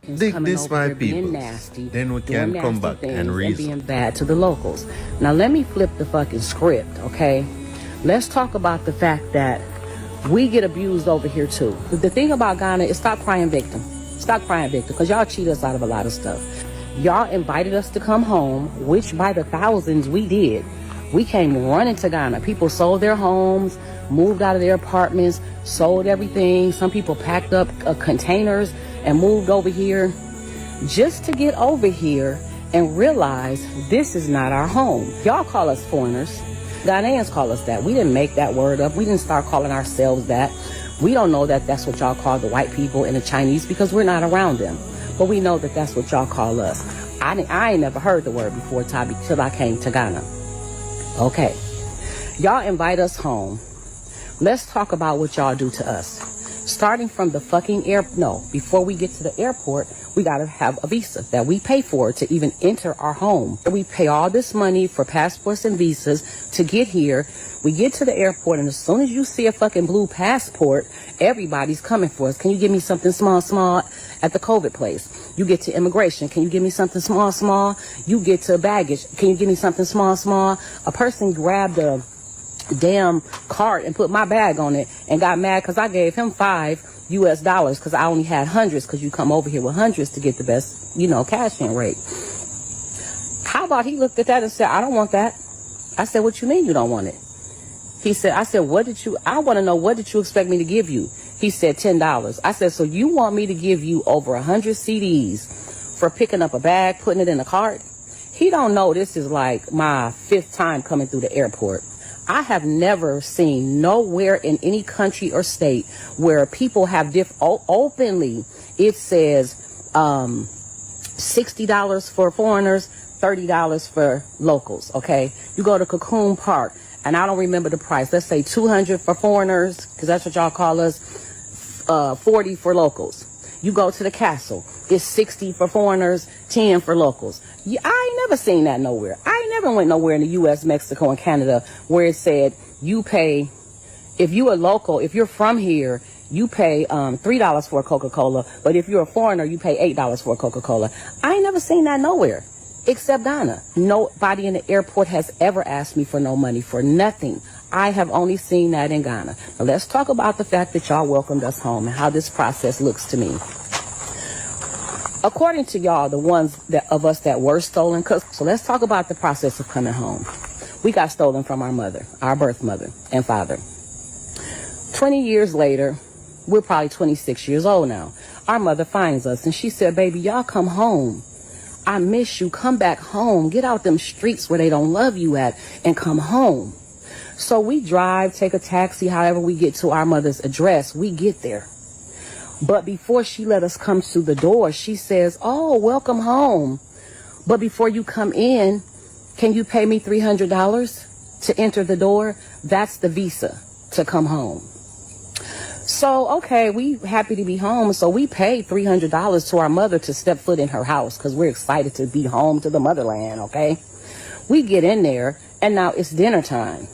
Dig coming this, over my here being people. nasty, Then we doing can come nasty back things, and and reason. being bad to the locals. Now let me flip the fucking script, okay? Let's talk about the fact that we get abused over here too. The thing about Ghana is stop crying victim. Stop crying victim, because y'all cheat us out of a lot of stuff. Y'all invited us to come home, which by the thousands we did. We came running to Ghana. People sold their homes, moved out of their apartments, sold everything. Some people packed up containers and moved over here just to get over here and realize this is not our home. Y'all call us foreigners. Ghanaians call us that. We didn't make that word up. We didn't start calling ourselves that. We don't know that that's what y'all call the white people and the Chinese because we're not around them. But we know that that's what y'all call us. I ain't never heard the word before, Tabi, till I came to Ghana. Okay. Y'all invite us home. Let's talk about what y'all do to us. Starting from the fucking before we get to the airport, we gotta have a visa that we pay for to even enter our home. We pay all this money for passports and visas to get here. We get to the airport, and as soon as you see a fucking blue passport, everybody's coming for us. Can you give me something small at the COVID place? You get to immigration. Can you give me something small? You get to baggage. Can you give me something small? A person grabbed a damn cart and put my bag on it and got mad because I gave him $5 because I only had hundreds, because you come over here with hundreds to get the best, cash in rate. How about he looked at that and said, I don't want that. I said, what you mean you don't want it? I said, I want to know, what did you expect me to give you? He said, $10. I said, so you want me to give you over 100 CDs for picking up a bag, putting it in a cart? He don't know this is like my 5th time coming through the airport. I have never seen nowhere in any country or state where people have openly, it says $60 for foreigners, $30 for locals, okay? You go to Cocoon Park, and I don't remember the price. Let's say $200 for foreigners, because that's what y'all call us, $40 for locals. You go to the castle, it's $60 for foreigners, $10 for locals. I ain't never seen that nowhere. I ain't never went nowhere in the U.S., Mexico, and Canada where it said you pay, if you a local, if you're from here, you pay $3 for a Coca-Cola, but if you're a foreigner, you pay $8 for a Coca-Cola. I ain't never seen that nowhere except Ghana. Nobody in the airport has ever asked me for no money for nothing. I have only seen that in Ghana. Now let's talk about the fact that y'all welcomed us home and how this process looks to me. According to y'all, the ones of us that were stolen, so let's talk about the process of coming home. We got stolen from our mother, our birth mother and father. 20 years later, we're probably 26 years old now. Our mother finds us and she said, baby, y'all come home. I miss you. Come back home. Get out them streets where they don't love you at and come home. So we drive, take a taxi, however we get to our mother's address. We get there. But before she let us come to the door, she says, oh, welcome home. But before you come in, can you pay me $300 to enter the door? That's the visa to come home. So, okay, we happy to be home. So we paid $300 to our mother to step foot in her house because we're excited to be home to the motherland, okay? We get in there, and now it's dinner time.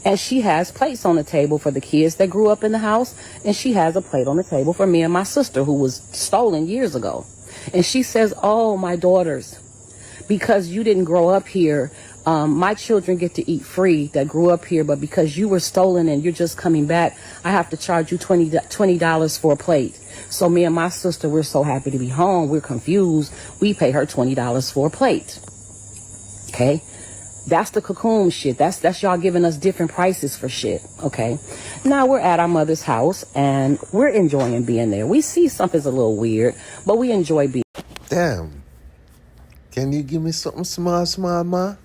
And she has plates on the table for the kids that grew up in the house. And she has a plate on the table for me and my sister who was stolen years ago. And she says, oh, my daughters, because you didn't grow up here, my children get to eat free that grew up here. But because you were stolen and you're just coming back, I have to charge you $20 for a plate. So me and my sister, we're so happy to be home. We're confused. We pay her $20 for a plate. Okay. That's the cocoon shit. That's y'all giving us different prices for shit. Okay. Now we're at our mother's house and we're enjoying being there. We see something's a little weird, but we enjoy being. Damn. Can you give me something small, ma?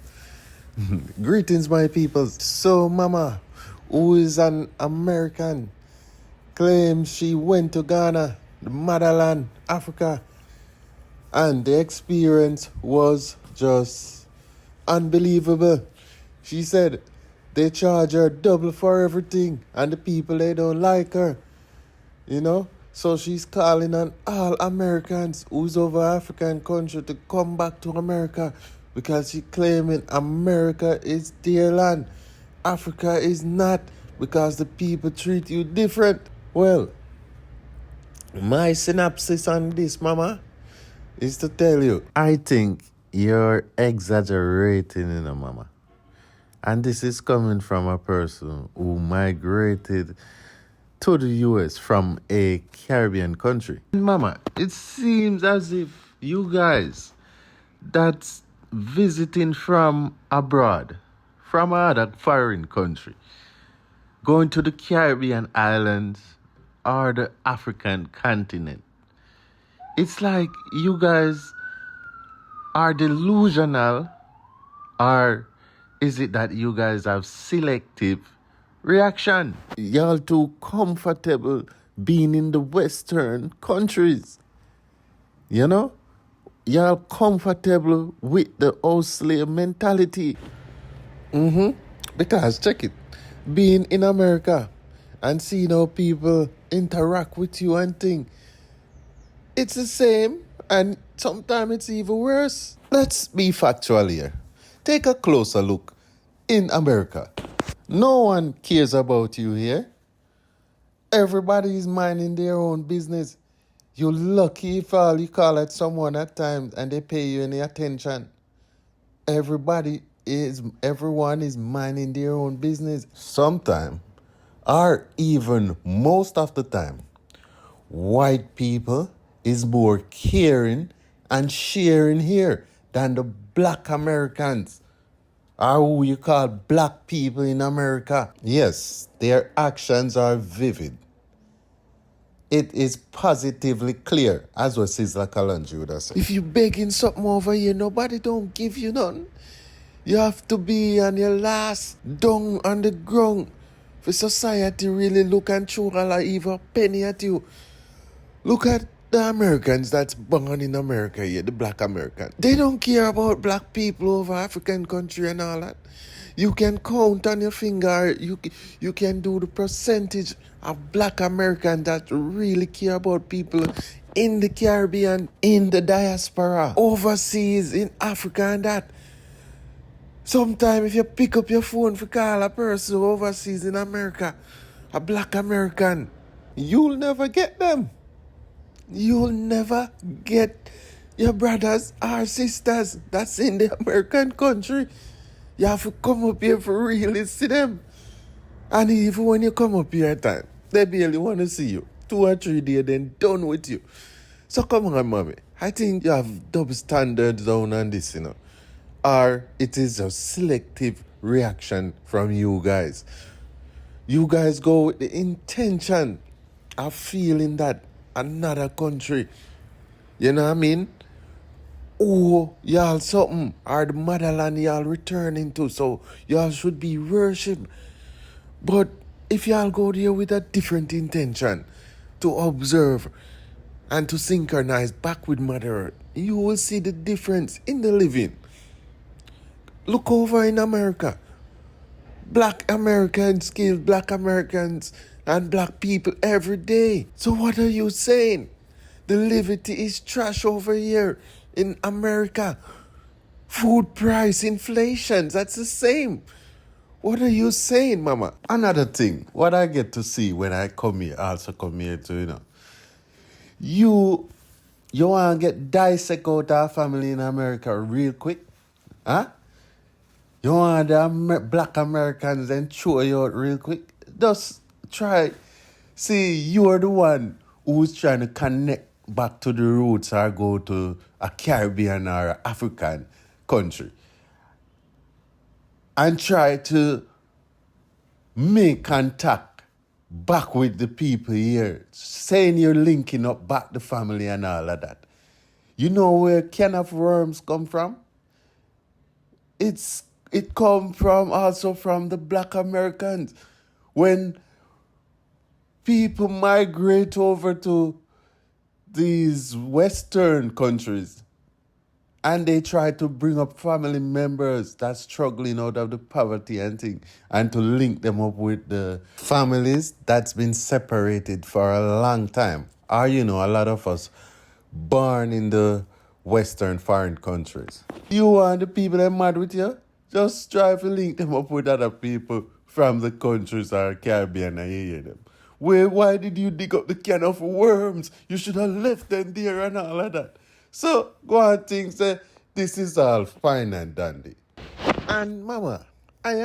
Greetings, my people. So, mama, who is an American, claims she went to Ghana, the motherland, Africa, and the experience was just unbelievable. She said they charge her double for everything, and the people, they don't like her, So she's calling on all Americans who's over African country to come back to America because she claiming America is their land. Africa is not, because the people treat you different. Well, My synopsis on this, mama, is to tell you, I think you're exaggerating, mama. And this is coming from a person who migrated to the US from a Caribbean country. Mama, it seems as if you guys that's visiting from abroad, from another foreign country, going to the Caribbean islands or the African continent. It's like you guys are delusional, or is it that you guys have selective reaction? Y'all too comfortable being in the Western countries. You know? Y'all comfortable with the old slave mentality. Because check it. Being in America and seeing how people interact with you and things, it's the same, and sometimes it's even worse. Let's be factual here. Take a closer look in America. No one cares about you here. Everybody is minding their own business. You're lucky if all you call at someone at times and they pay you any attention. Everyone is minding their own business. Sometimes, or even most of the time, white people is more caring and sharing here than the black Americans, or who you call black people in America. Yes, their actions are vivid. It is positively clear, as what Sizzla Kalonji would have said. If you begging something over here, nobody don't give you none. You have to be on your last down on the ground for society really look and throw even a penny at you. Look at the Americans that's born in America here, the black Americans. They don't care about black people over African country and all that. You can count on your finger, you can do the percentage of black Americans that really care about people in the Caribbean, in the diaspora, overseas, in Africa and that. Sometimes if you pick up your phone for call a person overseas in America, a black American, you'll never get them. You'll never get your brothers or sisters that's in the American country. You have to come up here for really see them. And even when you come up here at time, they barely want to see you. 2 or 3 days, then done with you. So come on, mommy. I think you have double standards down on this, Or it is a selective reaction from you guys. You guys go with the intention of feeling that another country, you know what I mean? Oh, y'all something, or the motherland y'all returning to, so y'all should be worshipped. But if y'all go there with a different intention to observe and to synchronize back with Mother Earth, you will see the difference in the living. Look over in America. Black Americans kill black Americans and black people every day. So what are you saying? The liberty is trash over here in America. Food price inflation, that's the same. What are you saying, mama? Another thing, what I get to see when I come here, also come here to, you want to get dissect out our family in America real quick? Huh? You want the black Americans and throw you out real quick? Just try. See, you're the one who's trying to connect back to the roots or go to a Caribbean or African country and try to make contact back with the people here, saying you're linking up back the family and all of that. You know where can of worms come from? It come from also from the black Americans. When people migrate over to these Western countries and they try to bring up family members that's struggling out of the poverty and thing, and to link them up with the families that's been separated for a long time. Or, a lot of us born in the Western foreign countries. You want the people that are mad with you? Just try to link them up with other people from the countries or Caribbean and you hear them. Well, why did you dig up the can of worms? You should have left them there and all of that. So, go on think say, this is all fine and dandy. And mama, I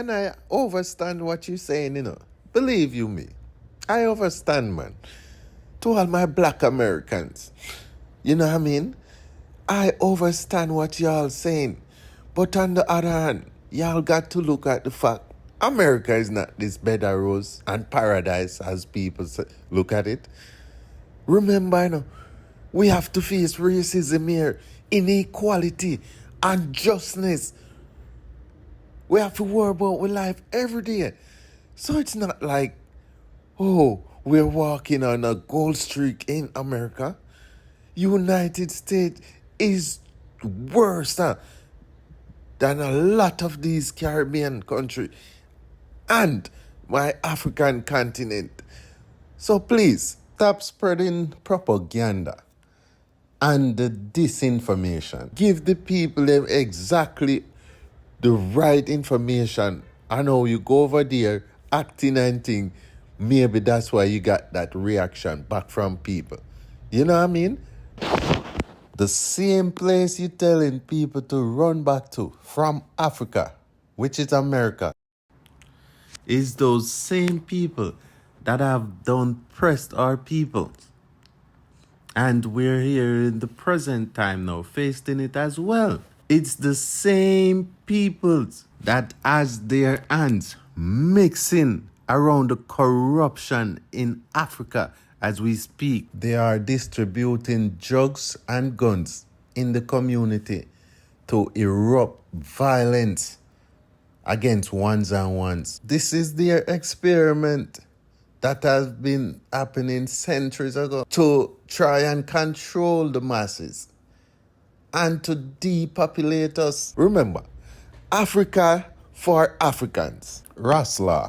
understand what you're saying, Believe you me. I understand, man. To all my black Americans. You know what I mean? I understand what y'all saying. But on the other hand, y'all got to look at the fact America is not this bed of rose and paradise as people look at it. Remember, we have to face racism here, inequality, unjustness. We have to worry about our life every day. So it's not like, oh, we're walking on a gold streak in America. United States is worse than a lot of these Caribbean countries and my African continent. So please, stop spreading propaganda and the disinformation. Give the people them exactly the right information. I know you go over there acting and thing. Maybe that's why you got that reaction back from people. You know what I mean? The same place you're telling people to run back to from Africa, which is America, is those same people that have done pressed our people. And we're here in the present time now, facing it as well. It's the same peoples that has their hands mixing around the corruption in Africa as we speak. They are distributing drugs and guns in the community to erupt violence against ones and ones. This is their experiment that has been happening centuries ago to try and control the masses and to depopulate us. Remember, Africa for Africans. Rasla.